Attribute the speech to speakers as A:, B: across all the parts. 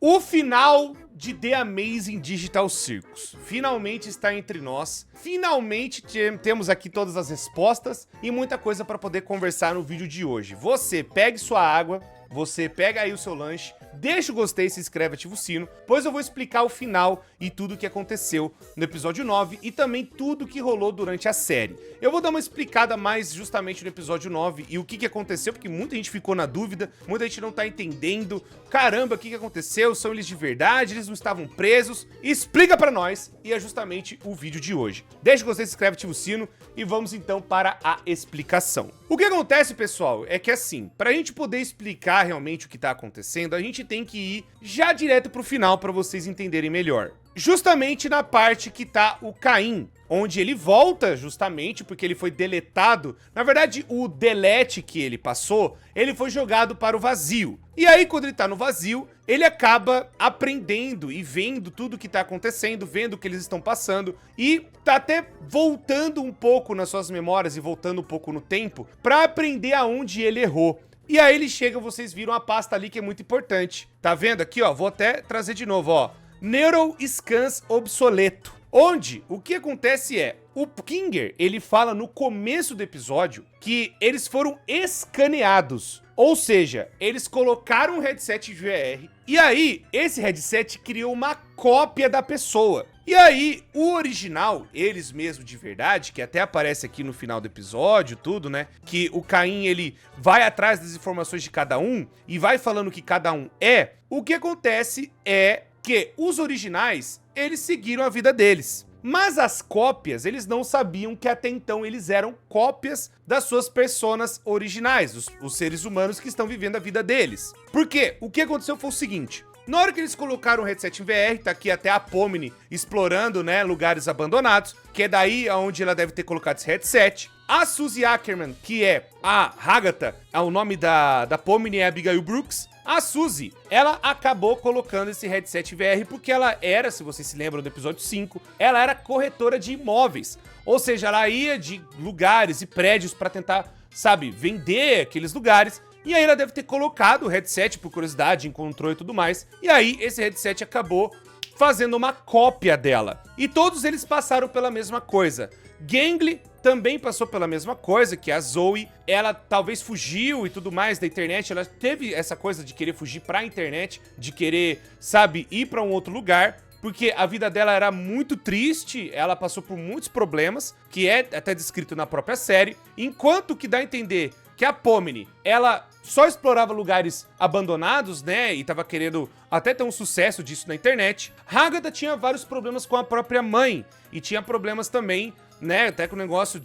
A: O final de The Amazing Digital Circus finalmente está entre nós. Finalmente temos aqui todas as respostas e muita coisa para poder conversar no vídeo de hoje. Você pegue sua água, você pega aí o seu lanche, deixa o gostei, se inscreve, ativa o sino, pois eu vou explicar o final e tudo o que aconteceu no episódio 9 e também tudo o que rolou durante a série. Eu vou dar uma explicada mais justamente no episódio 9 e o que aconteceu, porque muita gente ficou na dúvida, muita gente não tá entendendo. Caramba, o que aconteceu? São eles de verdade? Eles não estavam presos? Explica pra nós e é justamente o vídeo de hoje. Deixa o gostei, se inscreve, ativa o sino e vamos então para a explicação. O que acontece, pessoal, é que assim, pra gente poder explicar realmente o que tá acontecendo, a gente tem que ir já direto pro final para vocês entenderem melhor. Justamente na parte que tá o Caim, onde ele volta justamente porque ele foi deletado. Na verdade, o delete que ele passou, ele foi jogado para o vazio. E aí, quando ele tá no vazio, ele acaba aprendendo e vendo tudo que tá acontecendo, vendo o que eles estão passando e tá até voltando um pouco nas suas memórias e voltando um pouco no tempo para aprender aonde ele errou. E aí ele chega, vocês viram a pasta ali que é muito importante. Tá vendo aqui, ó? Vou até trazer de novo, ó. Neural Scans obsoleto. Onde o que acontece é, o Kinger, ele fala no começo do episódio que eles foram escaneados. Ou seja, eles colocaram um headset VR e aí esse headset criou uma cópia da pessoa. E aí, o original, eles mesmo de verdade, que até aparece aqui no final do episódio, tudo, né? Que o Caim, ele vai atrás das informações de cada um e vai falando que cada um é. O que acontece é que os originais, eles seguiram a vida deles. Mas as cópias, eles não sabiam que até então eles eram cópias das suas personas originais, os seres humanos que estão vivendo a vida deles. Por quê? O que aconteceu foi o seguinte. Na hora que eles colocaram o headset em VR, tá aqui até a Pomni explorando, né, lugares abandonados, que é daí onde ela deve ter colocado esse headset. A Suzy Ackerman, que é a Agatha, o nome da Pomni é Abigail Brooks. A Suzy, ela acabou colocando esse headset VR porque ela era, se vocês se lembram do episódio 5, ela era corretora de imóveis. Ou seja, ela ia de lugares e prédios pra tentar, sabe, vender aqueles lugares. E aí ela deve ter colocado o headset por curiosidade, encontrou e tudo mais. E aí esse headset acabou fazendo uma cópia dela. E todos eles passaram pela mesma coisa. Gangly também passou pela mesma coisa, que a Zoe, ela talvez fugiu e tudo mais da internet, ela teve essa coisa de querer fugir pra internet, de querer, sabe, ir pra um outro lugar, porque a vida dela era muito triste, ela passou por muitos problemas, que é até descrito na própria série, enquanto que dá a entender que a Pomni, ela só explorava lugares abandonados, né, e tava querendo até ter um sucesso disso na internet. Agatha tinha vários problemas com a própria mãe, e tinha problemas também, né, até com o negócio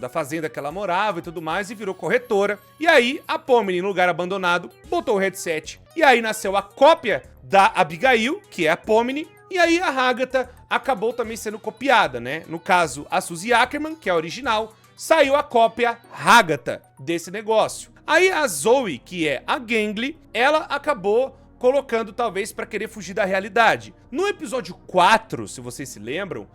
A: da fazenda que ela morava e tudo mais, e virou corretora. E aí, a Pomni, em lugar abandonado, botou o headset. E aí nasceu a cópia da Abigail, que é a Pomni, e aí a Agatha acabou também sendo copiada, né? No caso, a Suzy Ackerman, que é a original, saiu a cópia Agatha desse negócio. Aí a Zoe, que é a Gangly, ela acabou colocando talvez pra querer fugir da realidade. No episódio 4, se vocês se lembram,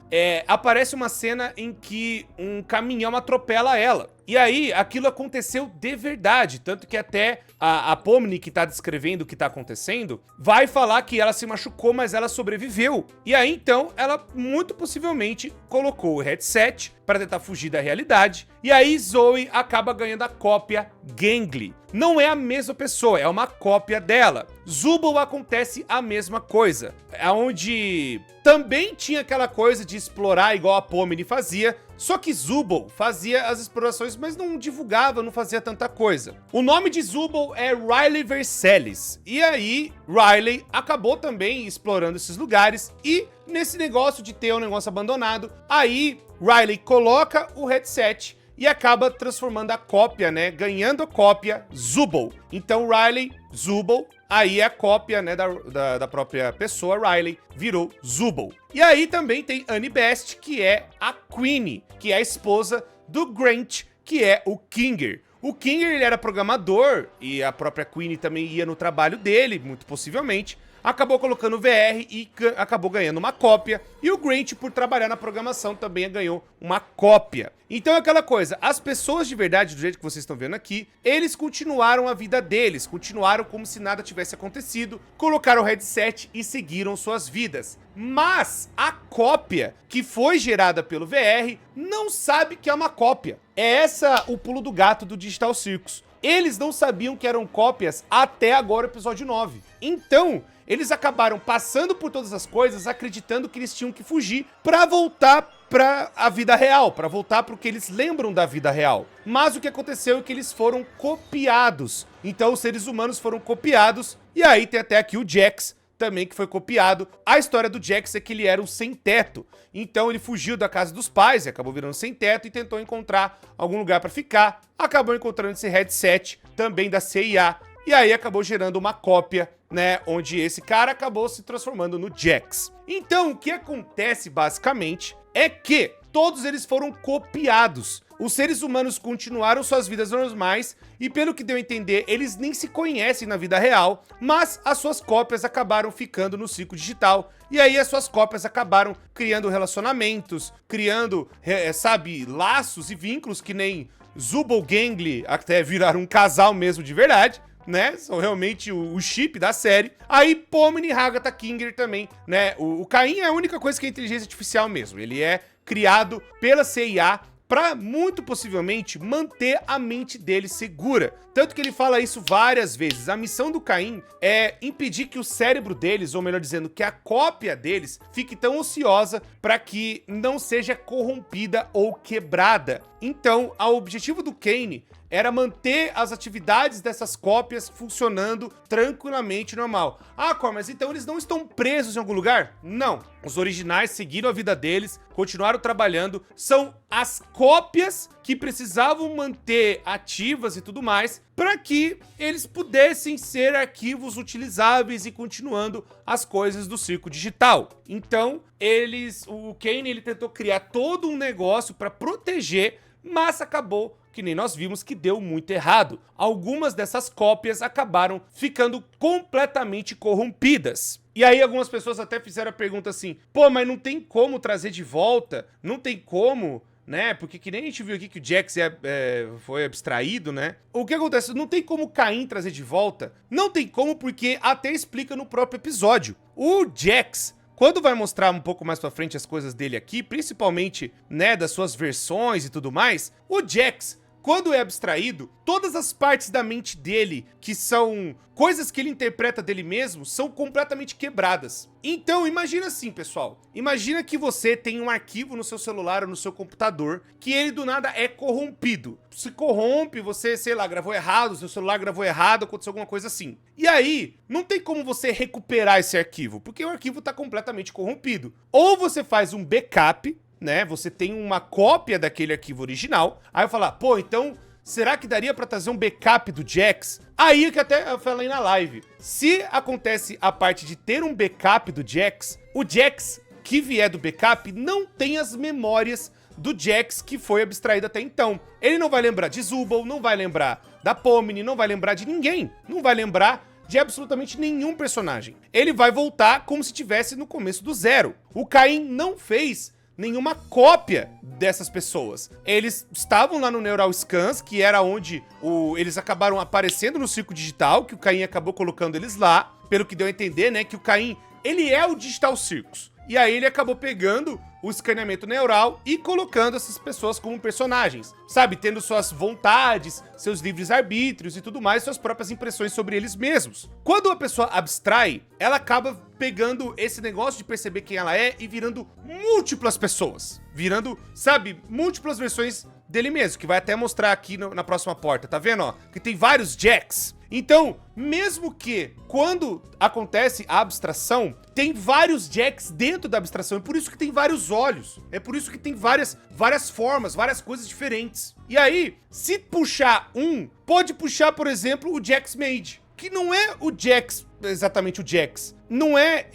A: aparece uma cena em que um caminhão atropela ela. E aí, aquilo aconteceu de verdade, tanto que até a Pomni, que tá descrevendo o que tá acontecendo, vai falar que ela se machucou, mas ela sobreviveu. E aí, então, ela muito possivelmente colocou o headset para tentar fugir da realidade. E aí, Zoe acaba ganhando a cópia Gangly. Não é a mesma pessoa, é uma cópia dela. Zubul acontece a mesma coisa, onde também tinha aquela coisa de explorar igual a Pomni fazia, só que Zubul fazia as explorações, mas não divulgava, não fazia tanta coisa. O nome de Zubul é Riley Vercelis, e aí Riley acabou também explorando esses lugares, e nesse negócio de ter um negócio abandonado, aí Riley coloca o headset e acaba transformando a cópia, né, ganhando a cópia Zubul. Então Riley, Zubul, aí a cópia, né, da própria pessoa, Riley, virou Zubul. E aí também tem Annie Best, que é a Queenie, que é a esposa do Grant, que é o Kinger. O Kinger, ele era programador, e a própria Queen também ia no trabalho dele, muito possivelmente. Acabou colocando o VR e acabou ganhando uma cópia. E o Grant, por trabalhar na programação, também ganhou uma cópia. Então é aquela coisa, as pessoas de verdade, do jeito que vocês estão vendo aqui, eles continuaram a vida deles, continuaram como se nada tivesse acontecido, colocaram o headset e seguiram suas vidas. Mas a cópia que foi gerada pelo VR não sabe que é uma cópia. É essa o pulo do gato do Digital Circus. Eles não sabiam que eram cópias até agora o episódio 9. Então, eles acabaram passando por todas as coisas, acreditando que eles tinham que fugir pra voltar pra a vida real, pra voltar pro que eles lembram da vida real. Mas o que aconteceu é que eles foram copiados. Então, os seres humanos foram copiados, e aí tem até aqui o Jax, também que foi copiado. A história do Jax é que ele era um sem-teto. Então ele fugiu da casa dos pais e acabou virando sem-teto e tentou encontrar algum lugar pra ficar. Acabou encontrando esse headset, também da CIA. E aí acabou gerando uma cópia, né, onde esse cara acabou se transformando no Jax. Então o que acontece basicamente é que todos eles foram copiados. Os seres humanos continuaram suas vidas normais e, pelo que deu a entender, eles nem se conhecem na vida real, mas as suas cópias acabaram ficando no ciclo digital. E aí as suas cópias acabaram criando relacionamentos, criando, sabe, laços e vínculos que nem Zubul Gangly, até viraram um casal mesmo de verdade, né? São realmente o chip da série. Aí Pomni e Hagatha Kinger também, né? O Caim é a única coisa que é inteligência artificial mesmo. Ele é criado pela CIA para muito possivelmente manter a mente dele segura. Tanto que ele fala isso várias vezes. A missão do Caim é impedir que o cérebro deles, ou melhor dizendo, que a cópia deles, fique tão ociosa para que não seja corrompida ou quebrada. Então, o objetivo do Kane era manter as atividades dessas cópias funcionando tranquilamente normal. Ah, Cor, mas então eles não estão presos em algum lugar? Não. Os originais seguiram a vida deles, continuaram trabalhando, são as cópias que precisavam manter ativas e tudo mais, para que eles pudessem ser arquivos utilizáveis e continuando as coisas do circo digital. Então, o Kane, ele tentou criar todo um negócio para proteger, mas acabou que nem nós vimos que deu muito errado. Algumas dessas cópias acabaram ficando completamente corrompidas. E aí algumas pessoas até fizeram a pergunta assim, pô, mas não tem como trazer de volta? Não tem como, né? Porque que nem a gente viu aqui que o Jax foi abstraído, né? O que acontece? Não tem como Caim trazer de volta? Não tem como, porque até explica no próprio episódio. O Jax, quando vai mostrar um pouco mais pra frente as coisas dele aqui, principalmente, né, das suas versões e tudo mais, o Jax, quando é abstraído, todas as partes da mente dele, que são coisas que ele interpreta dele mesmo, são completamente quebradas. Então, imagina assim, pessoal. Imagina que você tem um arquivo no seu celular ou no seu computador, que ele do nada é corrompido. Se corrompe, você, sei lá, gravou errado, seu celular gravou errado, aconteceu alguma coisa assim. E aí, não tem como você recuperar esse arquivo, porque o arquivo tá completamente corrompido. Ou você faz um backup, né, você tem uma cópia daquele arquivo original, aí eu falar, pô, então, será que daria pra trazer um backup do Jax? Aí que até eu falei na live, se acontece a parte de ter um backup do Jax, o Jax que vier do backup não tem as memórias do Jax que foi abstraído até então. Ele não vai lembrar de Zubul, não vai lembrar da Pomni, não vai lembrar de ninguém, não vai lembrar de absolutamente nenhum personagem. Ele vai voltar como se estivesse no começo do zero. O Caim não fez nenhuma cópia dessas pessoas. Eles estavam lá no Neural Scans, que era onde eles acabaram aparecendo no circo digital, que o Caim acabou colocando eles lá, pelo que deu a entender, né, que o Caim, ele é o Digital Circus. E aí ele acabou pegando o escaneamento neural e colocando essas pessoas como personagens, sabe? Tendo suas vontades, seus livres arbítrios e tudo mais, suas próprias impressões sobre eles mesmos. Quando uma pessoa abstrai, ela acaba pegando esse negócio de perceber quem ela é e virando múltiplas pessoas. Virando, sabe, múltiplas versões dele mesmo, que vai até mostrar aqui na próxima porta, tá vendo, ó? Que tem vários Jax. Então, mesmo que quando acontece a abstração, tem vários Jax dentro da abstração, é por isso que tem vários olhos, é por isso que tem várias formas, várias coisas diferentes. E aí, se puxar pode puxar, por exemplo, o Jax Mage, que não é o Jax, exatamente o Jax. Não é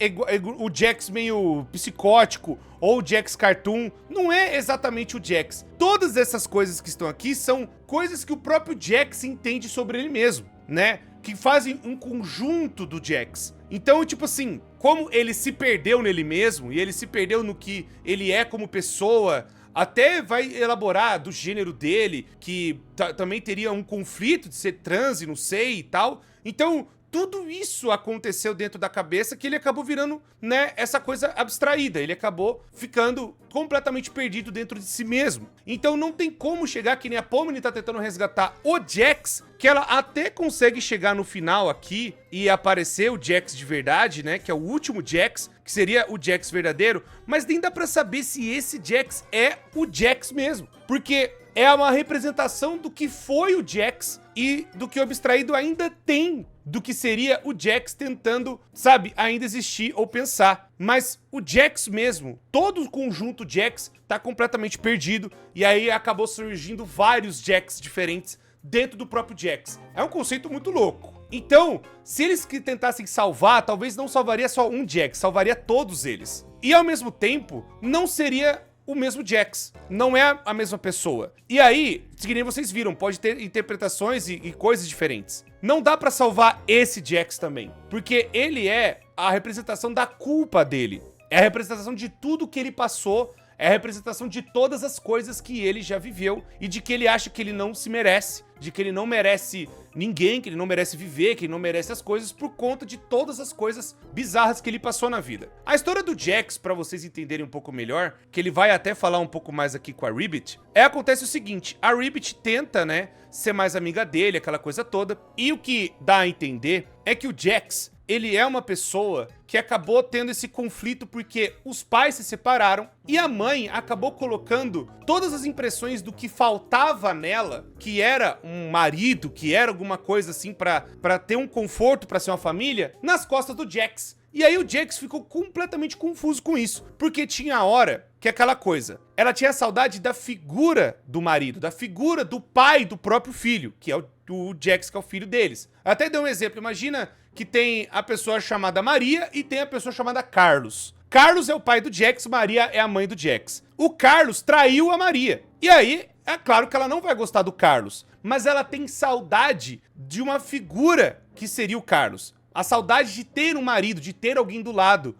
A: o Jax meio psicótico ou o Jax cartoon, não é exatamente o Jax. Todas essas coisas que estão aqui são coisas que o próprio Jax entende sobre ele mesmo, né? Que fazem um conjunto do Jax. Então, tipo assim, como ele se perdeu nele mesmo, e ele se perdeu no que ele é como pessoa, até vai elaborar do gênero dele, que também teria um conflito de ser trans e não sei e tal. Então, tudo isso aconteceu dentro da cabeça que ele acabou virando, né, essa coisa abstraída. Ele acabou ficando completamente perdido dentro de si mesmo. Então não tem como chegar, que nem a Pomni tá tentando resgatar o Jax, que ela até consegue chegar no final aqui e aparecer o Jax de verdade, né, que é o último Jax, que seria o Jax verdadeiro, mas nem dá pra saber se esse Jax é o Jax mesmo, porque é uma representação do que foi o Jax e do que o abstraído ainda tem do que seria o Jax tentando, sabe, ainda existir ou pensar. Mas o Jax mesmo, todo o conjunto Jax tá completamente perdido, e aí acabou surgindo vários Jax diferentes dentro do próprio Jax. É um conceito muito louco. Então, se eles que tentassem salvar, talvez não salvaria só um Jax, salvaria todos eles. E ao mesmo tempo, não seria o mesmo Jax, não é a mesma pessoa. E aí, que nem vocês viram, pode ter interpretações e coisas diferentes. Não dá pra salvar esse Jax também, porque ele é a representação da culpa dele. É a representação de tudo que ele passou, é a representação de todas as coisas que ele já viveu e de que ele acha que ele não se merece, de que ele não merece ninguém, que ele não merece viver, que ele não merece as coisas por conta de todas as coisas bizarras que ele passou na vida. A história do Jax, pra vocês entenderem um pouco melhor, que ele vai até falar um pouco mais aqui com a Ribbit, acontece o seguinte, a Ribbit tenta, né, ser mais amiga dele, aquela coisa toda, e o que dá a entender é que o Jax, ele é uma pessoa que acabou tendo esse conflito porque os pais se separaram e a mãe acabou colocando todas as impressões do que faltava nela, que era um marido, que era alguma coisa assim pra ter um conforto, pra ser uma família, nas costas do Jax. E aí o Jax ficou completamente confuso com isso, porque tinha a hora que é aquela coisa, ela tinha saudade da figura do marido, da figura do pai do próprio filho, que é o Jax, que é o filho deles. Até dei um exemplo, imagina que tem a pessoa chamada Maria e tem a pessoa chamada Carlos. Carlos é o pai do Jax, Maria é a mãe do Jax. O Carlos traiu a Maria. E aí, é claro que ela não vai gostar do Carlos, mas ela tem saudade de uma figura que seria o Carlos. A saudade de ter um marido, de ter alguém do lado,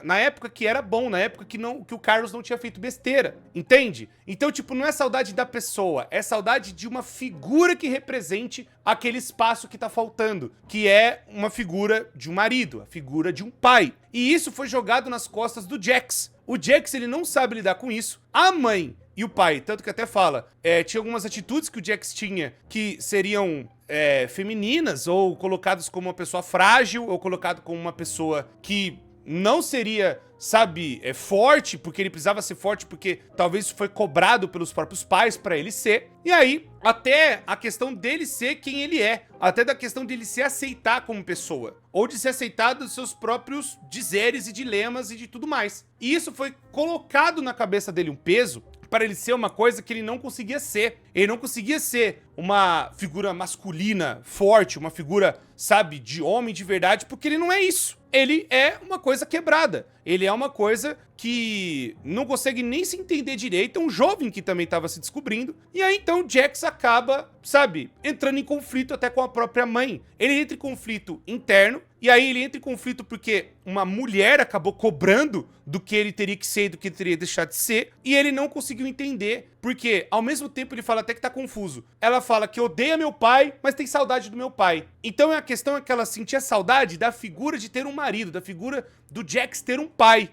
A: na época que era bom, na época que o Carlos não tinha feito besteira, entende? Então, tipo, não é saudade da pessoa, é saudade de uma figura que represente aquele espaço que tá faltando, que é uma figura de um marido, a figura de um pai. E isso foi jogado nas costas do Jax. O Jax, ele não sabe lidar com isso. A mãe e o pai, tanto que até fala, tinha algumas atitudes que o Jax tinha que seriam femininas, ou colocadas como uma pessoa frágil, ou colocado como uma pessoa que não seria, sabe, forte, porque ele precisava ser forte, porque talvez isso foi cobrado pelos próprios pais pra ele ser. E aí, até a questão dele ser quem ele é, até da questão dele se aceitar como pessoa, ou de se aceitar dos seus próprios dizeres e dilemas e de tudo mais. E isso foi colocado na cabeça dele um peso, para ele ser uma coisa que ele não conseguia ser. Ele não conseguia ser uma figura masculina forte, uma figura, sabe, de homem de verdade, porque ele não é isso. Ele é uma coisa quebrada. Ele é uma coisa que não consegue nem se entender direito. É um jovem que também estava se descobrindo. E aí, então, o Jax acaba, sabe, entrando em conflito até com a própria mãe. Ele entra em conflito interno. E aí ele entra em conflito porque uma mulher acabou cobrando do que ele teria que ser e do que ele teria deixado de ser. E ele não conseguiu entender, porque ao mesmo tempo ele fala até que tá confuso. Ela fala que odeia meu pai, mas tem saudade do meu pai. Então a questão é que ela sentia saudade da figura de ter um marido, da figura do Jax ter um pai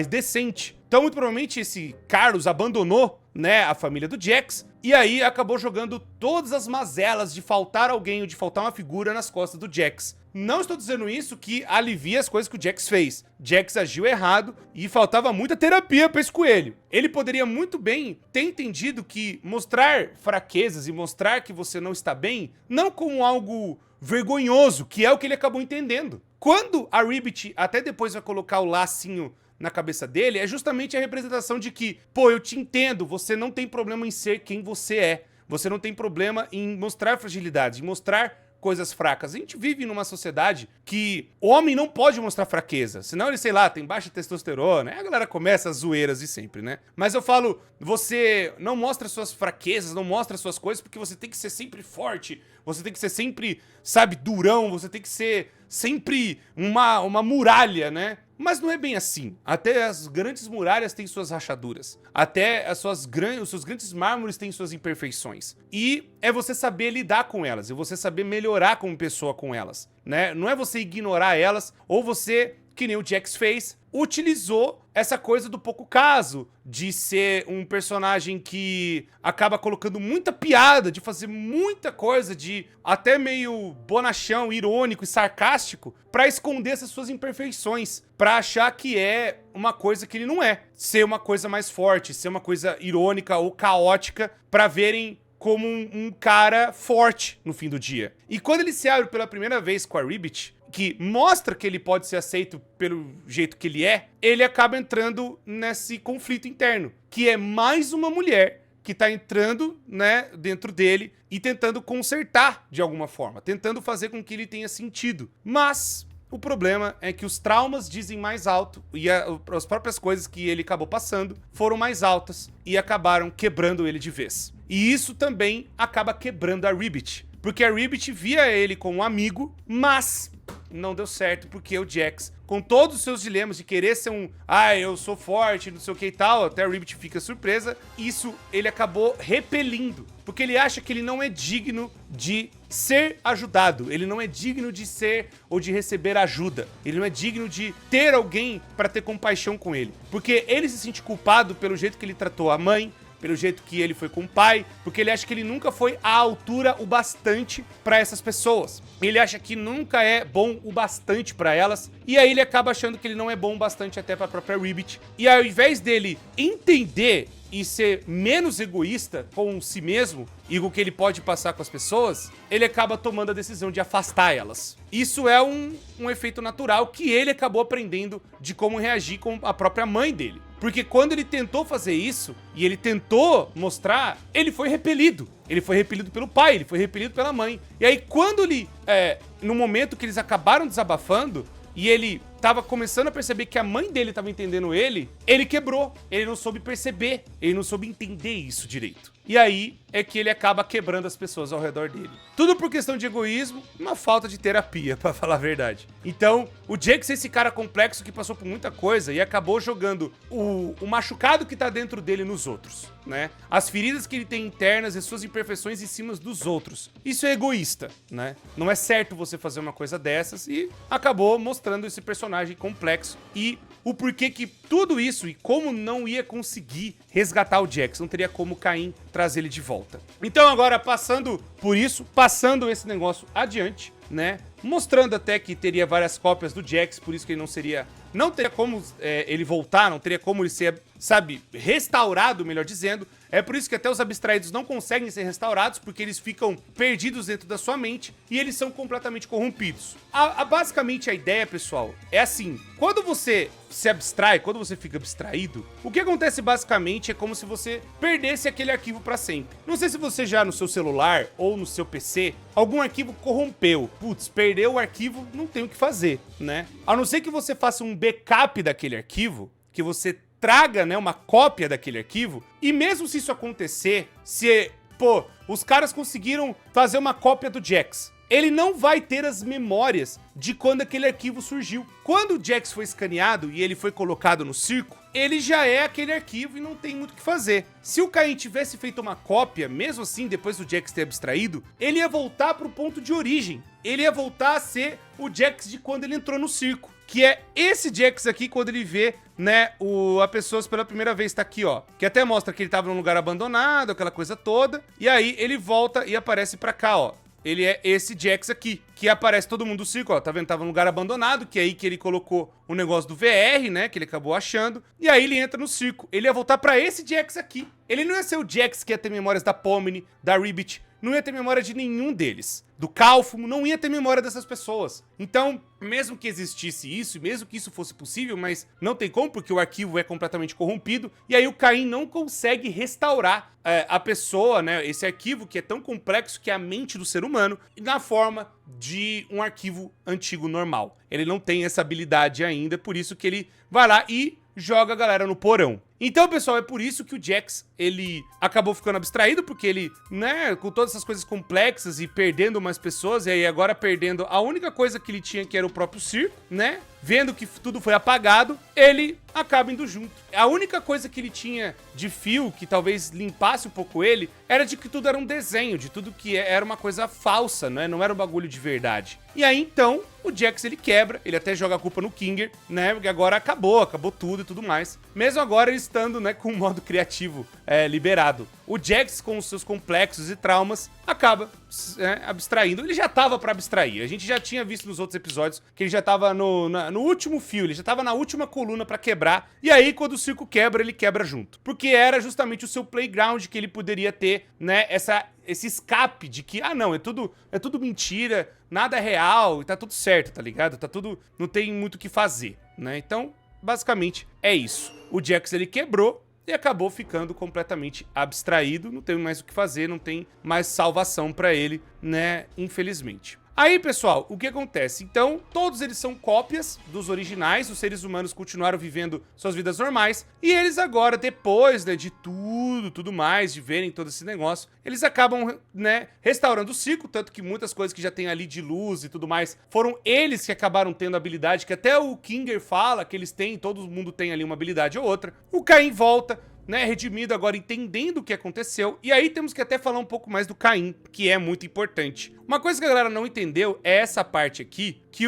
A: decente. Então muito provavelmente esse Carlos abandonou, né, a família do Jax, e aí acabou jogando todas as mazelas de faltar alguém ou de faltar uma figura nas costas do Jax. Não estou dizendo isso que alivia as coisas que o Jax fez. Jax agiu errado e faltava muita terapia para esse coelho. Ele poderia muito bem ter entendido que mostrar fraquezas e mostrar que você não está bem, não como algo vergonhoso, que é o que ele acabou entendendo. Quando a Ribbit até depois vai colocar o lacinho na cabeça dele, é justamente a representação de que, pô, eu te entendo, você não tem problema em ser quem você é. Você não tem problema em mostrar fragilidade, em mostrar coisas fracas. A gente vive numa sociedade que o homem não pode mostrar fraqueza, senão ele, sei lá, tem baixa testosterona, aí a galera começa as zoeiras de sempre, né? Mas eu falo, você não mostra suas fraquezas, não mostra suas coisas, porque você tem que ser sempre forte, você tem que ser sempre, sabe, durão, você tem que ser sempre uma muralha, né? Mas não é bem assim. Até as grandes muralhas têm suas rachaduras. Até os seus grandes mármores têm suas imperfeições. E é você saber lidar com elas. E você saber melhorar como pessoa com elas, né? Não é você ignorar elas ou você, que nem o Jax fez, utilizou essa coisa do pouco caso, de ser um personagem que acaba colocando muita piada, de fazer muita coisa, de até meio bonachão, irônico e sarcástico, pra esconder essas suas imperfeições, pra achar que é uma coisa que ele não é. Ser uma coisa mais forte, ser uma coisa irônica ou caótica, pra verem como um cara forte no fim do dia. E quando ele se abre pela primeira vez com a Ribbit, que mostra que ele pode ser aceito pelo jeito que ele é, ele acaba entrando nesse conflito interno, que é mais uma mulher que tá entrando, né, dentro dele e tentando consertar de alguma forma, tentando fazer com que ele tenha sentido. Mas o problema é que os traumas dizem mais alto e as próprias coisas que ele acabou passando foram mais altas e acabaram quebrando ele de vez. E isso também acaba quebrando a Ribbit, porque a Ribbit via ele como um amigo, mas não deu certo, porque o Jax, com todos os seus dilemas de querer ser eu sou forte, não sei o que e tal, até a Ribbit fica surpresa, isso ele acabou repelindo, porque ele acha que ele não é digno de ser ajudado, ele não é digno de ser ou de receber ajuda, ele não é digno de ter alguém pra ter compaixão com ele, porque ele se sente culpado pelo jeito que ele tratou a mãe, pelo jeito que ele foi com o pai, porque ele acha que ele nunca foi à altura o bastante pra essas pessoas. Ele acha que nunca é bom o bastante pra elas, e aí ele acaba achando que ele não é bom o bastante até pra própria Ribbit. E ao invés dele entender e ser menos egoísta com si mesmo e com o que ele pode passar com as pessoas, ele acaba tomando a decisão de afastar elas. Isso é um efeito natural que ele acabou aprendendo de como reagir com a própria mãe dele. Porque quando ele tentou fazer isso, e ele tentou mostrar, ele foi repelido. Ele foi repelido pelo pai, ele foi repelido pela mãe. E aí quando ele, no momento que eles acabaram desabafando, e ele tava começando a perceber que a mãe dele tava entendendo ele quebrou. Ele não soube perceber, ele não soube entender isso direito. E aí é que ele acaba quebrando as pessoas ao redor dele. Tudo por questão de egoísmo e uma falta de terapia, pra falar a verdade. Então, o Jax é esse cara complexo que passou por muita coisa e acabou jogando o machucado que tá dentro dele nos outros, né? As feridas que ele tem internas e suas imperfeições em cima dos outros. Isso é egoísta, né? Não é certo você fazer uma coisa dessas e acabou mostrando esse personagem complexo e o porquê que tudo isso e como não ia conseguir resgatar o Jax, não teria como Caim trazer ele de volta. Então agora, passando por isso, passando esse negócio adiante, né, mostrando até que teria várias cópias do Jax, por isso que ele não teria como ele voltar, não teria como ele ser, sabe, restaurado, melhor dizendo. É por isso que até os abstraídos não conseguem ser restaurados, porque eles ficam perdidos dentro da sua mente e eles são completamente corrompidos. Basicamente a ideia, pessoal, é assim: quando você se abstrai, quando você fica abstraído, o que acontece basicamente é como se você perdesse aquele arquivo pra sempre. Não sei se você já no seu celular ou no seu PC, algum arquivo corrompeu. Putz, perdeu o arquivo, não tem o que fazer, né? A não ser que você faça um backup daquele arquivo, que você traga, né, uma cópia daquele arquivo, e mesmo se isso acontecer, se, os caras conseguiram fazer uma cópia do Jax, ele não vai ter as memórias de quando aquele arquivo surgiu. Quando o Jax foi escaneado e ele foi colocado no circo, ele já é aquele arquivo e não tem muito o que fazer. Se o Caim tivesse feito uma cópia, mesmo assim, depois do Jax ter abstraído, ele ia voltar pro ponto de origem. Ele ia voltar a ser o Jax de quando ele entrou no circo, que é esse Jax aqui quando ele vê, né, a pessoa pela primeira vez, tá aqui, ó, que até mostra que ele tava num lugar abandonado, aquela coisa toda, e aí ele volta e aparece pra cá, ó. Ele é esse Jax aqui, que aparece todo mundo do circo, ó, tá vendo? Tava num lugar abandonado, que é aí que ele colocou o negócio do VR, né, que ele acabou achando, e aí ele entra no circo. Ele ia voltar pra esse Jax aqui. Ele não ia ser o Jax que ia ter memórias da Pomni, da Ribbit, não ia ter memória de nenhum deles. Do Cálfumo, não ia ter memória dessas pessoas. Então, mesmo que existisse isso, mesmo que isso fosse possível, mas não tem como, porque o arquivo é completamente corrompido, e aí o Caim não consegue restaurar a pessoa, né, esse arquivo que é tão complexo que é a mente do ser humano, na forma de um arquivo antigo normal. Ele não tem essa habilidade ainda, por isso que ele vai lá e joga a galera no porão. Então, pessoal, é por isso que o Jax, ele acabou ficando abstraído, porque ele, né, com todas essas coisas complexas e perdendo umas pessoas, e aí agora perdendo a única coisa que ele tinha, que era o próprio circo, né, vendo que tudo foi apagado, ele acaba indo junto. A única coisa que ele tinha de fio, que talvez limpasse um pouco ele, era de que tudo era um desenho, de tudo que era uma coisa falsa, né, não era um bagulho de verdade. E aí, então, o Jax, ele quebra, ele até joga a culpa no Kinger, né, porque agora acabou tudo e tudo mais. Mesmo agora ele estando, né, com o modo criativo liberado. O Jax, com os seus complexos e traumas, acaba abstraindo. Ele já tava pra abstrair. A gente já tinha visto nos outros episódios que ele já tava no último fio, ele já tava na última coluna pra quebrar. E aí, quando o circo quebra, ele quebra junto. Porque era justamente o seu playground que ele poderia ter, né, esse escape de que, não, é tudo mentira, nada é real e tá tudo certo, tá ligado? Tá tudo, não tem muito o que fazer, né? Então, basicamente, é isso. O Jax, ele quebrou e acabou ficando completamente abstraído, não tem mais o que fazer, não tem mais salvação pra ele, né, infelizmente. Aí, pessoal, o que acontece? Então, todos eles são cópias dos originais, os seres humanos continuaram vivendo suas vidas normais, e eles agora, depois, né, de tudo mais, de verem todo esse negócio, eles acabam, né, restaurando o ciclo, tanto que muitas coisas que já tem ali de luz e tudo mais, foram eles que acabaram tendo habilidade, que até o Kinger fala que eles têm, todo mundo tem ali uma habilidade ou outra. O Caim volta, né, redimido agora, entendendo o que aconteceu. E aí temos que até falar um pouco mais do Caim, que é muito importante. Uma coisa que a galera não entendeu é essa parte aqui, que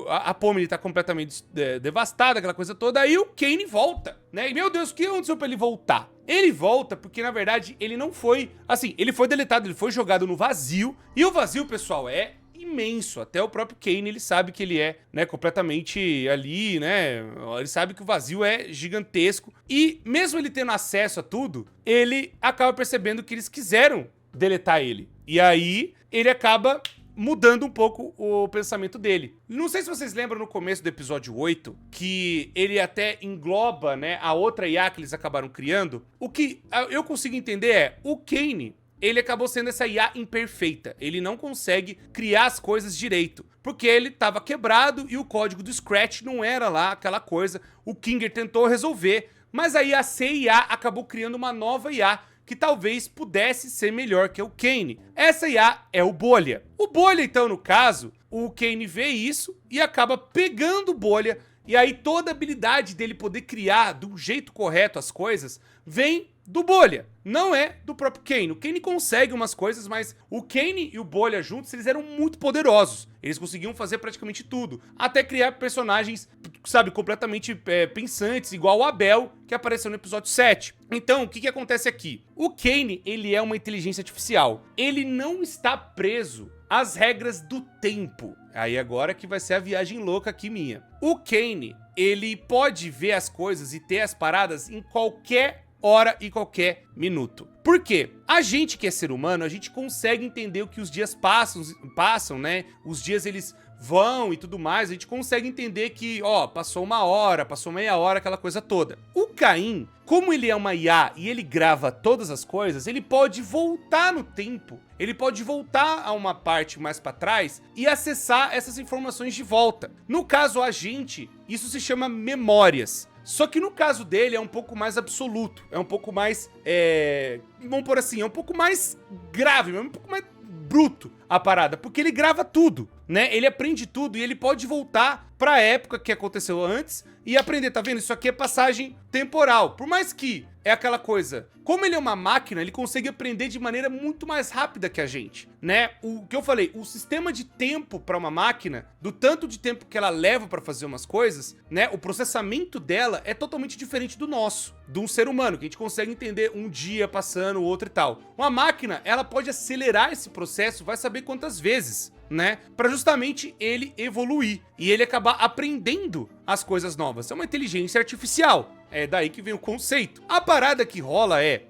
A: a Pomni tá completamente devastada, aquela coisa toda, aí o Cain volta, né? E, meu Deus, o que aconteceu pra ele voltar? Ele volta porque, na verdade, ele não foi... Assim, ele foi deletado, ele foi jogado no vazio, e o vazio, pessoal, é imenso. Até o próprio Cain, ele sabe que ele é, né, completamente ali, né, ele sabe que o vazio é gigantesco, e mesmo ele tendo acesso a tudo, ele acaba percebendo que eles quiseram deletar ele, e aí ele acaba mudando um pouco o pensamento dele. Não sei se vocês lembram no começo do episódio 8, que ele até engloba, né, a outra IA que eles acabaram criando. O que eu consigo entender é, o Cain, ele acabou sendo essa IA imperfeita. Ele não consegue criar as coisas direito, porque ele estava quebrado e o código do Scratch não era lá aquela coisa. O Kinger tentou resolver, mas aí a CIA acabou criando uma nova IA que talvez pudesse ser melhor que o Cain. Essa IA é o Bolha. O Bolha, então, no caso, o Cain vê isso e acaba pegando o Bolha, e aí toda a habilidade dele poder criar do jeito correto as coisas vem do Bolha, não é do próprio Cain. O Cain consegue umas coisas, mas o Cain e o Bolha juntos, eles eram muito poderosos. Eles conseguiam fazer praticamente tudo, até criar personagens, sabe, completamente pensantes, igual o Abel, que apareceu no episódio 7. Então, o que acontece aqui? O Cain, ele é uma inteligência artificial. Ele não está preso às regras do tempo. Aí agora que vai ser a viagem louca aqui minha. O Cain, ele pode ver as coisas e ter as paradas em qualquer hora e qualquer minuto. Por quê? A gente que é ser humano, a gente consegue entender o que os dias passam, né? Os dias eles vão e tudo mais, a gente consegue entender que, ó, passou uma hora, passou meia hora, aquela coisa toda. O Cain, como ele é uma IA e ele grava todas as coisas, ele pode voltar no tempo, ele pode voltar a uma parte mais pra trás e acessar essas informações de volta. No caso, a gente, isso se chama memórias. Só que no caso dele é um pouco mais absoluto, é um pouco mais, vamos por assim, é um pouco mais grave, é um pouco mais bruto a parada, porque ele grava tudo, né? Ele aprende tudo e ele pode voltar pra época que aconteceu antes e aprender, tá vendo? Isso aqui é passagem temporal, por mais que é aquela coisa, como ele é uma máquina, ele consegue aprender de maneira muito mais rápida que a gente, né? O que eu falei, o sistema de tempo pra uma máquina, do tanto de tempo que ela leva pra fazer umas coisas, né? O processamento dela é totalmente diferente do nosso, de um ser humano, que a gente consegue entender um dia passando, o outro e tal. Uma máquina, ela pode acelerar esse processo, vai saber quantas vezes, né? Pra justamente ele evoluir e ele acabar aprendendo as coisas novas. É uma inteligência artificial. É daí que vem o conceito. A parada que rola é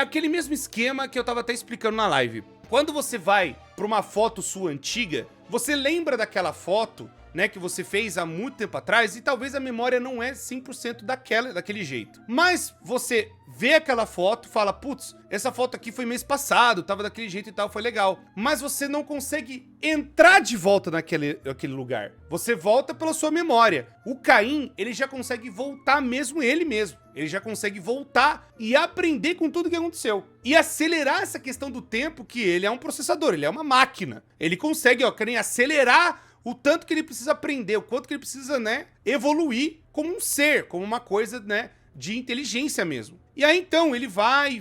A: aquele mesmo esquema que eu tava até explicando na live. Quando você vai para uma foto sua antiga, você lembra daquela foto, né, que você fez há muito tempo atrás, e talvez a memória não é 100% daquele jeito. Mas você vê aquela foto, fala, putz, essa foto aqui foi mês passado, tava daquele jeito e tal, foi legal. Mas você não consegue entrar de volta naquele lugar. Você volta pela sua memória. O Caim, ele já consegue voltar mesmo ele mesmo. Ele já consegue voltar e aprender com tudo que aconteceu. E acelerar essa questão do tempo, que ele é um processador, ele é uma máquina. Ele consegue, ó, querem acelerar o tanto que ele precisa aprender, o quanto que ele precisa, né, evoluir como um ser, como uma coisa, né, de inteligência mesmo. E aí, então, ele vai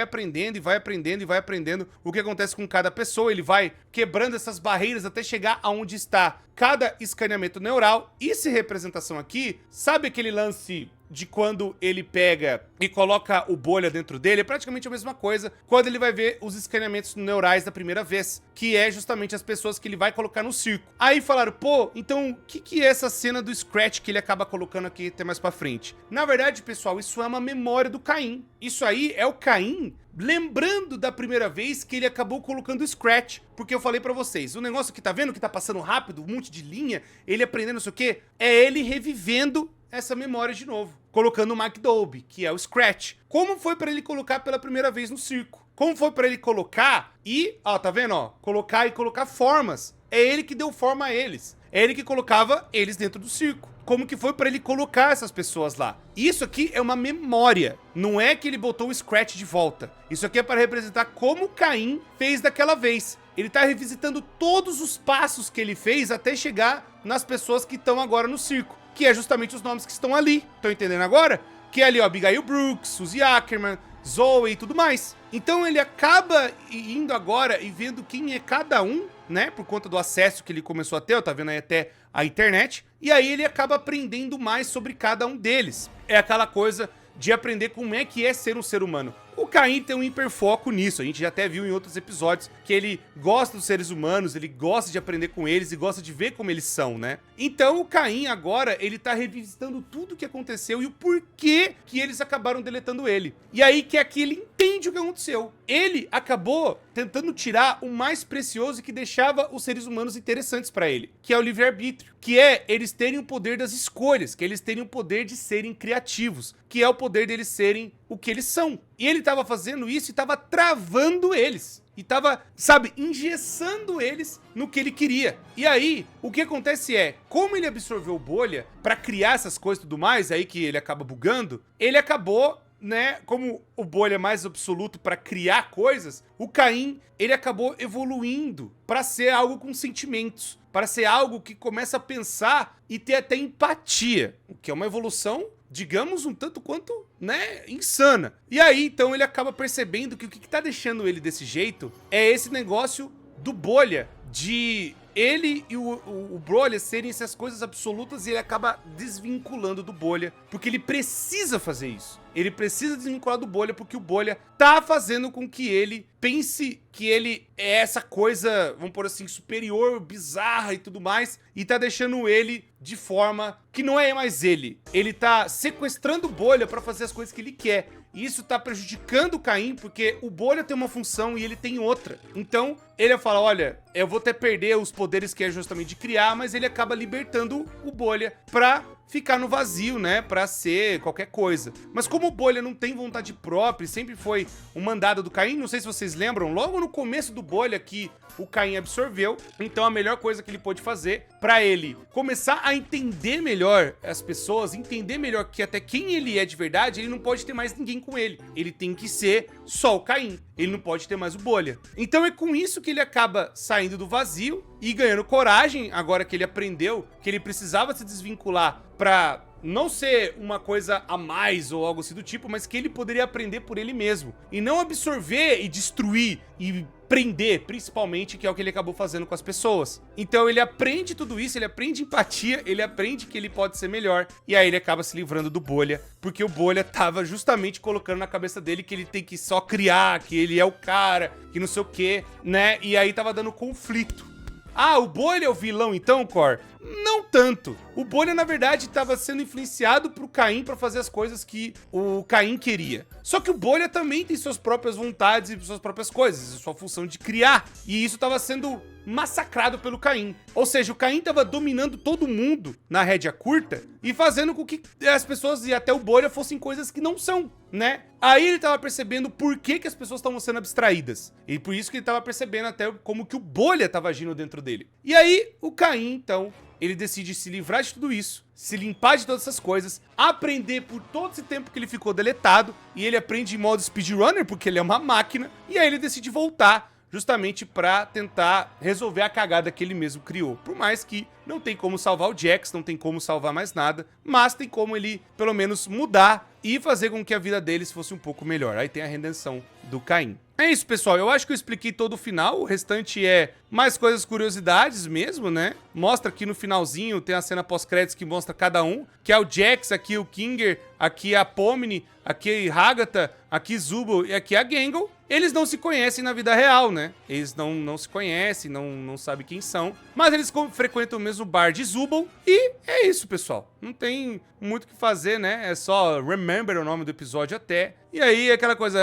A: aprendendo, e vai aprendendo, e vai aprendendo o que acontece com cada pessoa. Ele vai quebrando essas barreiras até chegar aonde está cada escaneamento neural. E essa representação aqui, sabe aquele lance de quando ele pega e coloca o bolha dentro dele? É praticamente a mesma coisa quando ele vai ver os escaneamentos neurais da primeira vez, que é justamente as pessoas que ele vai colocar no circo. Aí falaram, pô, então o que é essa cena do Scratch que ele acaba colocando aqui até mais pra frente? Na verdade, pessoal, isso é uma memória do Caim. Isso aí é o Caim lembrando da primeira vez que ele acabou colocando o Scratch. Porque eu falei pra vocês, o negócio que tá vendo que tá passando rápido, um monte de linha, ele aprendendo não sei o que, é ele revivendo essa memória de novo, colocando o McDowell, que é o Scratch. Como foi pra ele colocar pela primeira vez no circo? Como foi pra ele colocar e, ó, tá vendo, ó, colocar formas. É ele que deu forma a eles. É ele que colocava eles dentro do circo. Como que foi pra ele colocar essas pessoas lá? Isso aqui é uma memória. Não é que ele botou o Scratch de volta. Isso aqui é para representar como o Caim fez daquela vez. Ele tá revisitando todos os passos que ele fez até chegar nas pessoas que estão agora no circo, que é justamente os nomes que estão ali. Estão entendendo agora? Que é ali, ó, Abigail Brooks, Suzy Ackerman, Zoe e tudo mais. Então ele acaba indo agora e vendo quem é cada um, né? Por conta do acesso que ele começou a ter, ó, tá vendo aí até a internet. E aí ele acaba aprendendo mais sobre cada um deles. É aquela coisa de aprender como é que é ser um ser humano. O Caim tem um hiperfoco nisso, a gente já até viu em outros episódios que ele gosta dos seres humanos, ele gosta de aprender com eles e gosta de ver como eles são, né? Então o Caim agora, ele tá revisitando tudo o que aconteceu e o porquê que eles acabaram deletando ele. E aí que aqui ele entende o que aconteceu. Ele acabou tentando tirar o mais precioso que deixava os seres humanos interessantes pra ele, que é o livre-arbítrio, que é eles terem o poder das escolhas, que eles terem o poder de serem criativos, que é o poder deles serem o que eles são. E ele tava fazendo isso e tava travando eles. E tava, sabe, engessando eles no que ele queria. E aí, o que acontece é, como ele absorveu bolha pra criar essas coisas e tudo mais, aí que ele acaba bugando, ele acabou, né, como o bolha é mais absoluto pra criar coisas, o Caim, ele acabou evoluindo pra ser algo com sentimentos, para ser algo que começa a pensar e ter até empatia, o que é uma evolução, digamos, um tanto quanto, né, insana. E aí, então, ele acaba percebendo que o que tá deixando ele desse jeito é esse negócio do bolha, de ele e o bolha serem essas coisas absolutas, e ele acaba desvinculando do bolha, porque ele precisa fazer isso. Ele precisa desvincular do bolha, porque o bolha tá fazendo com que ele pense que ele é essa coisa, vamos pôr assim, superior, bizarra e tudo mais, e tá deixando ele de forma que não é mais ele. Ele tá sequestrando o bolha pra fazer as coisas que ele quer. E isso tá prejudicando o Caim, porque o bolha tem uma função e ele tem outra. Então, ele fala, olha, eu vou até perder os poderes que é justamente de criar, mas ele acaba libertando o bolha pra ficar no vazio, né, pra ser qualquer coisa. Mas como o bolha não tem vontade própria e sempre foi um mandado do Caim, não sei se vocês lembram, logo no começo do bolha que o Caim absorveu, então a melhor coisa que ele pôde fazer pra ele começar a entender melhor as pessoas, entender melhor que até quem ele é de verdade, ele não pode ter mais ninguém com ele. Ele tem que ser só o Caim, ele não pode ter mais o bolha. Então é com isso que ele acaba saindo do vazio e ganhando coragem, agora que ele aprendeu que ele precisava se desvincular pra não ser uma coisa a mais ou algo assim do tipo, mas que ele poderia aprender por ele mesmo. E não absorver e destruir e prender, principalmente, que é o que ele acabou fazendo com as pessoas. Então ele aprende tudo isso, ele aprende empatia, ele aprende que ele pode ser melhor, e aí ele acaba se livrando do bolha, porque o bolha tava justamente colocando na cabeça dele que ele tem que só criar, que ele é o cara, que não sei o que, né? E aí tava dando conflito. Ah, o bolha é o vilão então, Cor? Não tanto. O Bolha, na verdade, estava sendo influenciado pro Caim para fazer as coisas que o Caim queria. Só que o Bolha também tem suas próprias vontades e suas próprias coisas, sua função de criar. E isso estava sendo massacrado pelo Caim. Ou seja, o Caim estava dominando todo mundo na rédea curta e fazendo com que as pessoas e até o Bolha fossem coisas que não são, né? Aí ele tava percebendo por que as pessoas estavam sendo abstraídas. E por isso que ele tava percebendo até como que o Bolha tava agindo dentro dele. E aí, o Caim, então, ele decide se livrar de tudo isso, se limpar de todas essas coisas, aprender por todo esse tempo que ele ficou deletado, e ele aprende em modo speedrunner, porque ele é uma máquina, e aí ele decide voltar justamente pra tentar resolver a cagada que ele mesmo criou. Por mais que não tem como salvar o Jax, não tem como salvar mais nada, mas tem como ele, pelo menos, mudar e fazer com que a vida deles fosse um pouco melhor. Aí tem a redenção do Caim. É isso, pessoal. Eu acho que eu expliquei todo o final. O restante é mais coisas, curiosidades mesmo, né? Mostra aqui no finalzinho, tem a cena pós-créditos que mostra cada um, que é o Jax, aqui o Kinger, aqui a Pomni, aqui a Hagatha, aqui Zubul e aqui a Gangle. Eles não se conhecem na vida real, né? Eles não se conhecem, não sabem quem são. Mas eles frequentam o mesmo bar de Zubul. E é isso, pessoal. Não tem muito o que fazer, né? É só Remember o nome do episódio até. E aí aquela coisa...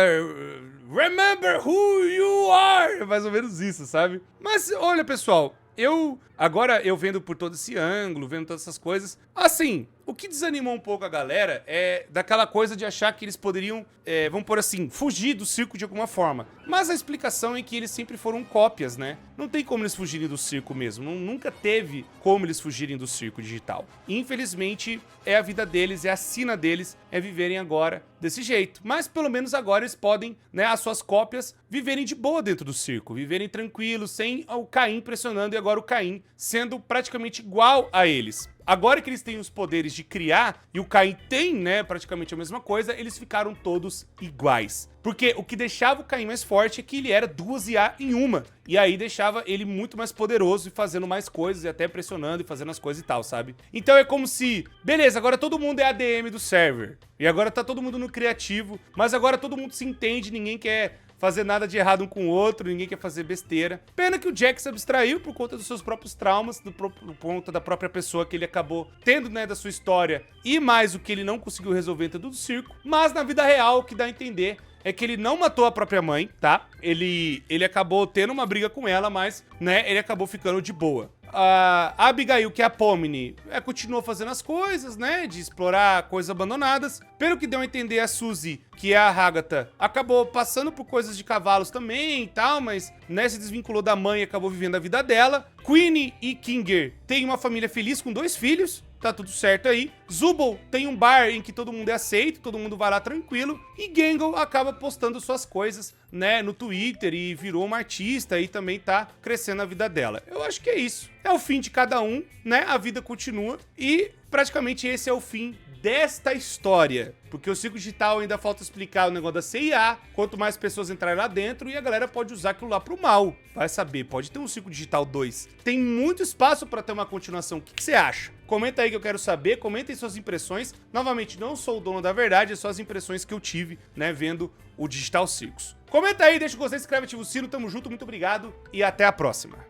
A: Remember who you are! É mais ou menos isso, sabe? Mas olha, pessoal... Agora eu vendo por todo esse ângulo, vendo todas essas coisas, assim, o que desanimou um pouco a galera é daquela coisa de achar que eles poderiam, vamos por assim, fugir do circo de alguma forma. Mas a explicação é que eles sempre foram cópias, né? Não tem como eles fugirem do circo mesmo, nunca teve como eles fugirem do circo digital. Infelizmente, é a vida deles, é a sina deles, é viverem agora desse jeito. Mas pelo menos agora eles podem, né, as suas cópias, viverem de boa dentro do circo, viverem tranquilos, sem o Caim pressionando e agora o Caim sendo praticamente igual a eles. Agora que eles têm os poderes de criar, e o Caim tem, né, praticamente a mesma coisa, eles ficaram todos iguais. Porque o que deixava o Caim mais forte é que ele era 2 IA em uma. E aí deixava ele muito mais poderoso e fazendo mais coisas, e até pressionando e fazendo as coisas e tal, sabe? Então é como se, beleza, agora todo mundo é ADM do server. E agora tá todo mundo no criativo, mas agora todo mundo se entende, ninguém quer fazer nada de errado um com o outro, ninguém quer fazer besteira. Pena que o Jax se abstraiu por conta dos seus próprios traumas, por conta da própria pessoa que ele acabou tendo, né, da sua história, e mais o que ele não conseguiu resolver dentro do circo. Mas na vida real, o que dá a entender é que ele não matou a própria mãe, tá? Ele acabou tendo uma briga com ela, mas, né, ele acabou ficando de boa. A Abigail, que é a Pomni, continuou fazendo as coisas, né, de explorar coisas abandonadas. Pelo que deu a entender, a Suzy, que é a Hagatha, acabou passando por coisas de cavalos também e tal, mas, né, se desvinculou da mãe e acabou vivendo a vida dela. Queenie e Kinger têm uma família feliz com 2 filhos. Tá tudo certo aí. Zubul tem um bar em que todo mundo é aceito, todo mundo vai lá tranquilo. E Gangle acaba postando suas coisas, né, no Twitter e virou uma artista e também tá crescendo a vida dela. Eu acho que é isso. É o fim de cada um, né? A vida continua e praticamente esse é o fim desta história. Porque o circo digital ainda falta explicar o negócio da CIA, quanto mais pessoas entrarem lá dentro e a galera pode usar aquilo lá pro mal. Vai saber, pode ter um circo digital 2. Tem muito espaço pra ter uma continuação. O que você acha? Comenta aí que eu quero saber, comentem suas impressões. Novamente, não sou o dono da verdade, é só as impressões que eu tive, né, vendo o Digital Circus. Comenta aí, deixa o gostei, se inscreve, ativa o sino, tamo junto, muito obrigado e até a próxima.